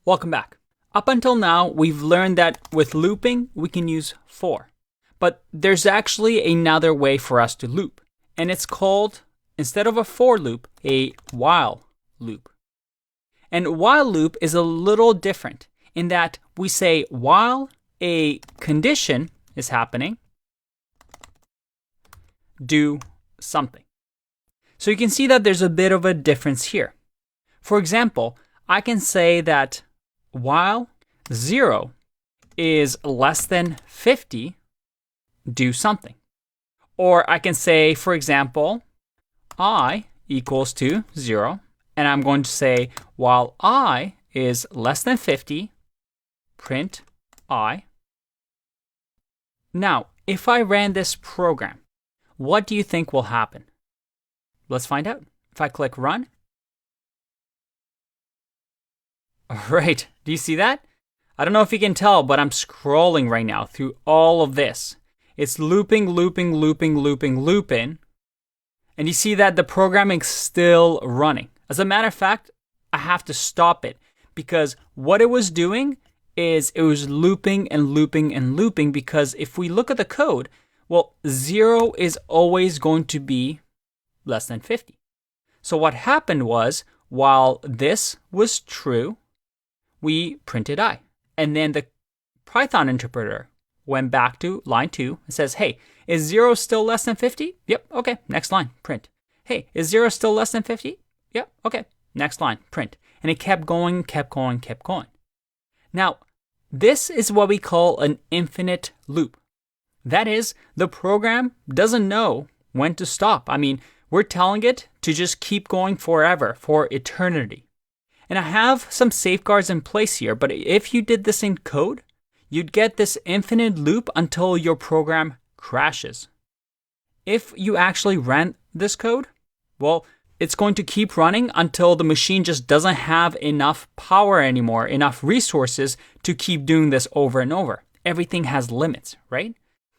Welcome back. Up until now, we've learned that with looping, we can use for. But there's actually another way for us to loop. And it's called, instead of a for loop, a while loop. And while loop is a little different in that we say while a condition is happening, do something. So you can see that there's a bit of a difference here. For example, I can say that while 0 is less than 50, do something. Or I can say, for example, I equals to 0, and I'm going to say while I is less than 50, print I. Now, if I ran this program, what do you think will happen? Let's find out. If I click run. All right, do you see that? I don't know if you can tell, but I'm scrolling right now through all of this. It's looping. And you see that the programming's still running. As a matter of fact, I have to stop it because what it was doing is it was looping because if we look at the code, well, 0 is always going to be less than 50. So what happened was, while this was true, we printed I. And then the Python interpreter went back to line 2 and says, hey, is 0 still less than 50? Yep, okay, next line, print. Hey, is 0 still less than 50? Yep, okay, next line, print. And it kept going. Now, this is what we call an infinite loop. That is, the program doesn't know when to stop. I mean, we're telling it to just keep going forever, for eternity. And I have some safeguards in place here, but if you did this in code, you'd get this infinite loop until your program crashes. If you actually ran this code, well, it's going to keep running until the machine just doesn't have enough power anymore, enough resources to keep doing this over and over. Everything has limits, right?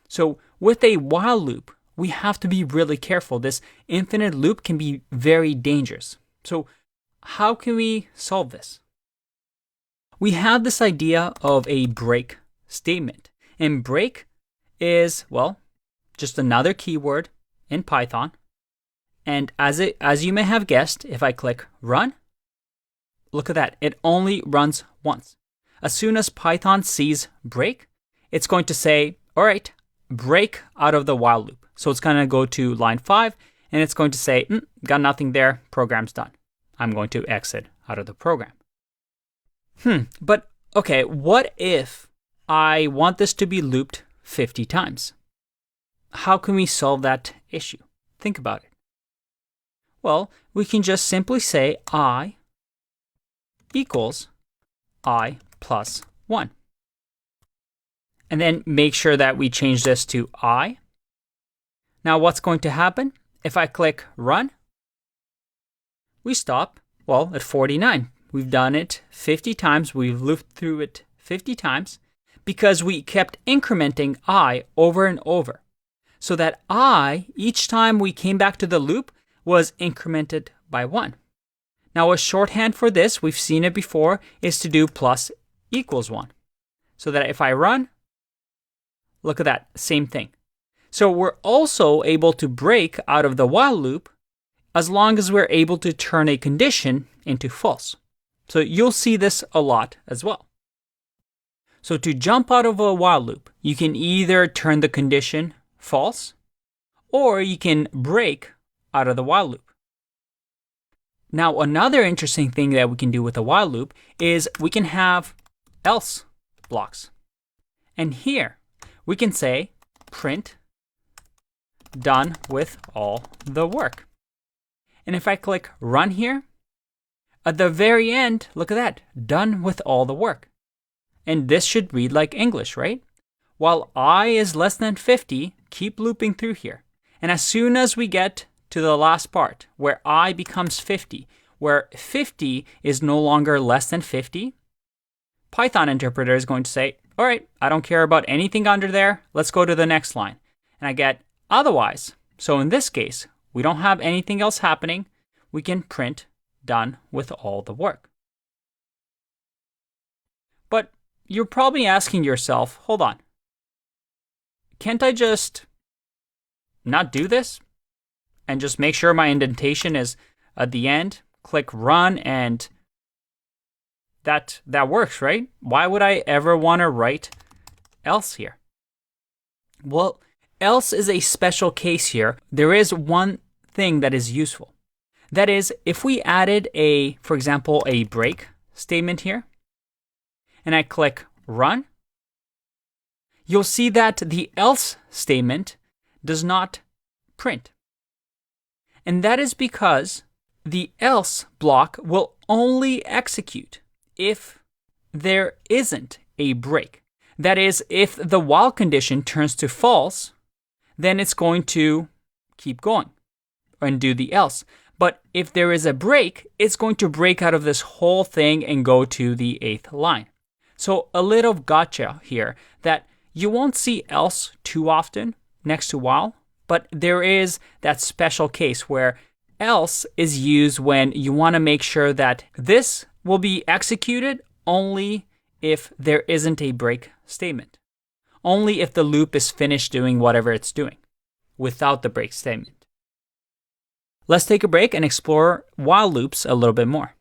So with a while loop, we have to be really careful. This infinite loop can be very dangerous. So how can we solve this? We have this idea of a break statement. And break is, well, just another keyword in Python. And as you may have guessed, if I click run, look at that. It only runs once. As soon as Python sees break, it's going to say, all right, break out of the while loop. So it's going to go to line 5, and it's going to say, got nothing there, program's done. I'm going to exit out of the program. But okay, what if I want this to be looped 50 times? How can we solve that issue? Think about it. Well, we can just simply say I equals I plus 1. And then make sure that we change this to I. Now what's going to happen? If I click run, we stop, well, at 49. We've done it 50 times. We've looped through it 50 times because we kept incrementing I over and over. So that I, each time we came back to the loop, was incremented by 1. Now a shorthand for this, we've seen it before, is to do plus equals 1. So that if I run, look at that, same thing. So we're also able to break out of the while loop as long as we're able to turn a condition into false. So you'll see this a lot as well. So to jump out of a while loop, you can either turn the condition false or you can break out of the while loop. Now, another interesting thing that we can do with a while loop is we can have else blocks. And here we can say print done with all the work. And if I click run here, at the very end, look at that, done with all the work. And this should read like English, right? While I is less than 50, keep looping through here. And as soon as we get to the last part, where I becomes 50, where 50 is no longer less than 50, Python interpreter is going to say, all right, I don't care about anything under there. Let's go to the next line. And I get otherwise. So in this case, we don't have anything else happening. We can print done with all the work. you're probably asking yourself, hold on, can't I just not do this and just make sure my indentation is at the end? Click run and that works, right? Why would I ever want to write else here? Well, else is a special case here. There is one thing that is useful. That is, if we added for example, a break statement here, and I click run, you'll see that the else statement does not print. And that is because the else block will only execute if there isn't a break. That is, if the while condition turns to false, then it's going to keep going and do the else. But if there is a break, it's going to break out of this whole thing and go to the 8th line. So a little gotcha here that you won't see else too often next to while, but there is that special case where else is used when you want to make sure that this will be executed only if there isn't a break statement. Only if the loop is finished doing whatever it's doing without the break statement. Let's take a break and explore while loops a little bit more.